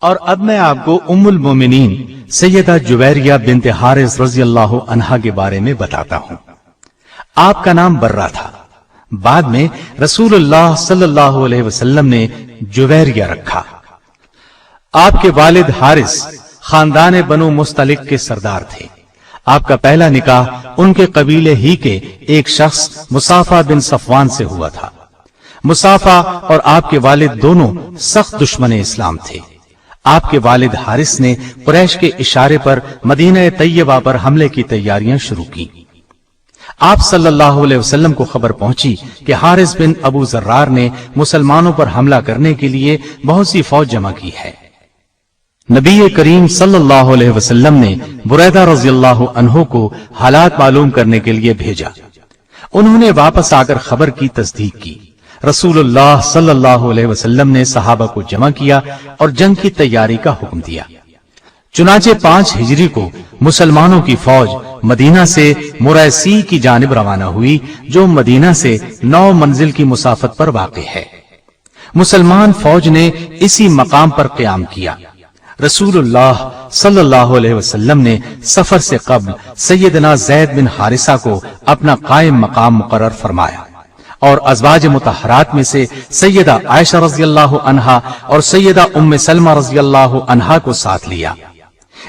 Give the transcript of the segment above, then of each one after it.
اور اب میں آپ کو ام المومنین سیدہ جویریہ بنت حارث رضی اللہ عنہا کے بارے میں بتاتا ہوں۔ آپ کا نام برہ تھا، بعد میں رسول اللہ صلی اللہ علیہ وسلم نے جویریہ رکھا۔ آپ کے والد حارث خاندان بنو مستلق کے سردار تھے۔ آپ کا پہلا نکاح ان کے قبیلے ہی کے ایک شخص مصافہ بن صفوان سے ہوا تھا۔ مصافہ اور آپ کے والد دونوں سخت دشمن اسلام تھے۔ آپ کے والد حارث نے قریش کے اشارے پر مدینہ طیبہ پر حملے کی تیاریاں شروع کی۔ آپ صلی اللہ علیہ وسلم کو خبر پہنچی کہ حارث بن ابو ذرار نے مسلمانوں پر حملہ کرنے کے لیے بہت سی فوج جمع کی ہے۔ نبی کریم صلی اللہ علیہ وسلم نے بریدہ رضی اللہ عنہ کو حالات معلوم کرنے کے لیے بھیجا۔ انہوں نے واپس آ کر خبر کی تصدیق کی۔ رسول اللہ صلی اللہ علیہ وسلم نے صحابہ کو جمع کیا اور جنگ کی تیاری کا حکم دیا۔ چنانچہ 5 ہجری کو مسلمانوں کی فوج مدینہ سے مریسی کی جانب روانہ ہوئی، جو مدینہ سے 9 منزل کی مسافت پر واقع ہے۔ مسلمان فوج نے اسی مقام پر قیام کیا۔ رسول اللہ صلی اللہ علیہ وسلم نے سفر سے قبل سیدنا زید بن حارثہ کو اپنا قائم مقام مقرر فرمایا اور ازواج مطہرات میں سے سیدہ عائشہ رضی اللہ عنہا اور سیدہ ام سلمہ رضی اللہ عنہا کو ساتھ لیا۔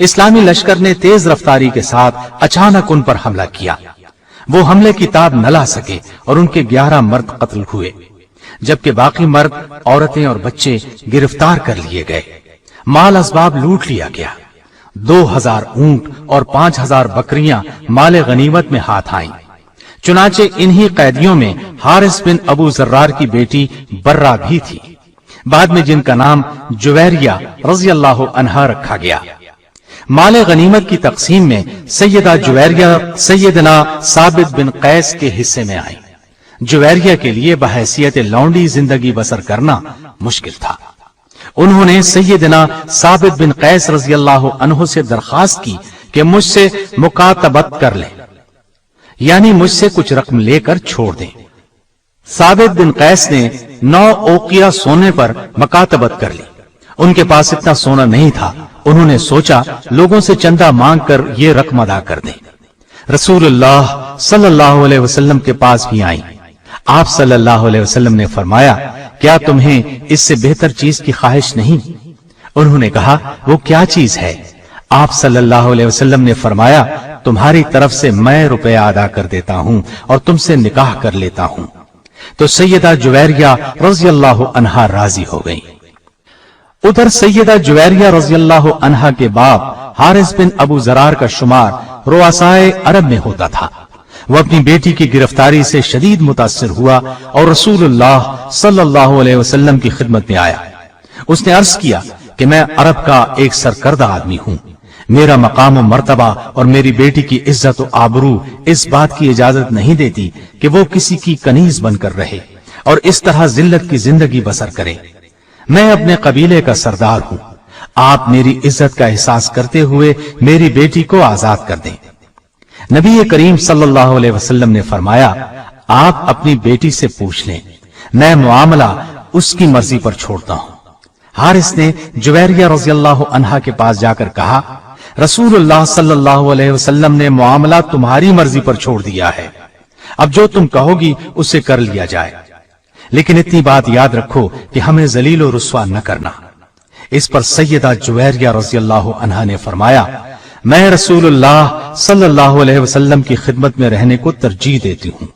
اسلامی لشکر نے تیز رفتاری کے ساتھ اچانک ان پر حملہ کیا۔ وہ حملے کی تاب نہ لا سکے اور ان کے 11 مرد قتل ہوئے، جبکہ باقی مرد، عورتیں اور بچے گرفتار کر لیے گئے۔ مال اسباب لوٹ لیا گیا۔ 2000 اونٹ اور 5000 بکریاں مال غنیمت میں ہاتھ آئیں۔ چنانچہ انہی قیدیوں میں حارث بن ابو ذرار کی بیٹی برہ بھی تھی، بعد میں جن کا نام جویریہ رضی اللہ عنہا رکھا گیا۔ مال غنیمت کی تقسیم میں سیدہ جویریہ سیدنا ثابت بن قیس کے حصے میں آئیں۔ جویریہ کے لیے بحیثیت لونڈی زندگی بسر کرنا مشکل تھا۔ انہوں نے سیدنا ثابت بن قیس رضی اللہ عنہ سے درخواست کی کہ مجھ سے مکاتبت کر لیں، یعنی مجھ سے کچھ رقم لے کر چھوڑ دیں۔ ثابت بن قیس نے 9 اوقیہ سونے پر مکاتبت کر لی۔ ان کے پاس اتنا سونا نہیں تھا۔ انہوں نے سوچا لوگوں سے چندہ مانگ کر یہ رقم ادا کر دیں۔ رسول اللہ صلی اللہ علیہ وسلم کے پاس بھی آئیں۔ آپ صلی اللہ علیہ وسلم نے فرمایا، کیا تمہیں اس سے بہتر چیز کی خواہش نہیں؟ انہوں نے کہا، وہ کیا چیز ہے؟ آپ صلی اللہ علیہ وسلم نے فرمایا، تمہاری طرف سے میں روپے ادا کر دیتا ہوں اور تم سے نکاح کر لیتا ہوں۔ تو سیدہ جویریہ رضی اللہ عنہا راضی ہو گئی۔ ادھر سیدہ جویریہ رضی اللہ عنہا کے باپ حارث بن ابو ذرار کا شمار رؤسائے عرب میں ہوتا تھا۔ وہ اپنی بیٹی کی گرفتاری سے شدید متاثر ہوا اور رسول اللہ صلی اللہ علیہ وسلم کی خدمت میں آیا۔ اس نے عرض کیا کہ میں عرب کا ایک سرکردہ آدمی ہوں۔ میرا مقام و مرتبہ اور میری بیٹی کی عزت و آبرو اس بات کی اجازت نہیں دیتی کہ وہ کسی کی کنیز بن کر رہے اور اس طرح ذلت کی زندگی بسر کرے۔ میں اپنے قبیلے کا سردار ہوں۔ آپ میری عزت کا احساس کرتے ہوئے میری بیٹی کو آزاد کر دیں۔ نبی کریم صلی اللہ علیہ وسلم نے فرمایا، آپ اپنی بیٹی سے پوچھ لیں، میں معاملہ اس کی مرضی پر چھوڑتا ہوں۔ حارث نے جویریہ رضی اللہ عنہا کے پاس جا کر کہا، رسول اللہ صلی اللہ علیہ وسلم نے معاملہ تمہاری مرضی پر چھوڑ دیا ہے، اب جو تم کہو گی اسے کر لیا جائے، لیکن اتنی بات یاد رکھو کہ ہمیں ذلیل و رسوا نہ کرنا۔ اس پر سیدہ جویریہ رضی اللہ عنہا نے فرمایا، میں رسول اللہ صلی اللہ علیہ وسلم کی خدمت میں رہنے کو ترجیح دیتی ہوں۔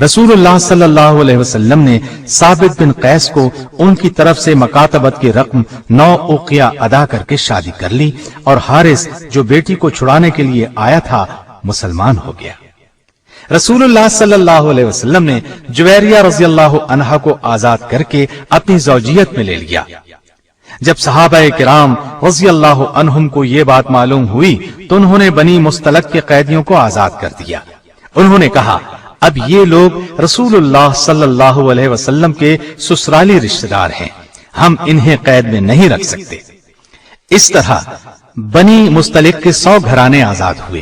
رسول اللہ صلی اللہ علیہ وسلم نے ثابت بن قیس کو ان کی طرف سے مکاتبت کی رقم 9 اوقیہ ادا کر کے شادی کر لی اور حارث جو بیٹی کو چھڑانے کے لیے آیا تھا مسلمان ہو گیا۔ رسول اللہ صلی اللہ علیہ وسلم نے جویریہ رضی اللہ عنہا کو آزاد کر کے اپنی زوجیت میں لے لیا۔ جب صحابہ کرام رضی اللہ عنہم کو یہ بات معلوم ہوئی تو انہوں نے بنی مستلق کے قیدیوں کو آزاد کر دیا۔ انہوں نے کہا، اب یہ لوگ رسول اللہ صلی اللہ علیہ وسلم کے سسرالی رشتہ دار ہیں، ہم انہیں قید میں نہیں رکھ سکتے۔ اس طرح بنی مستلق کے 100 گھرانے آزاد ہوئے۔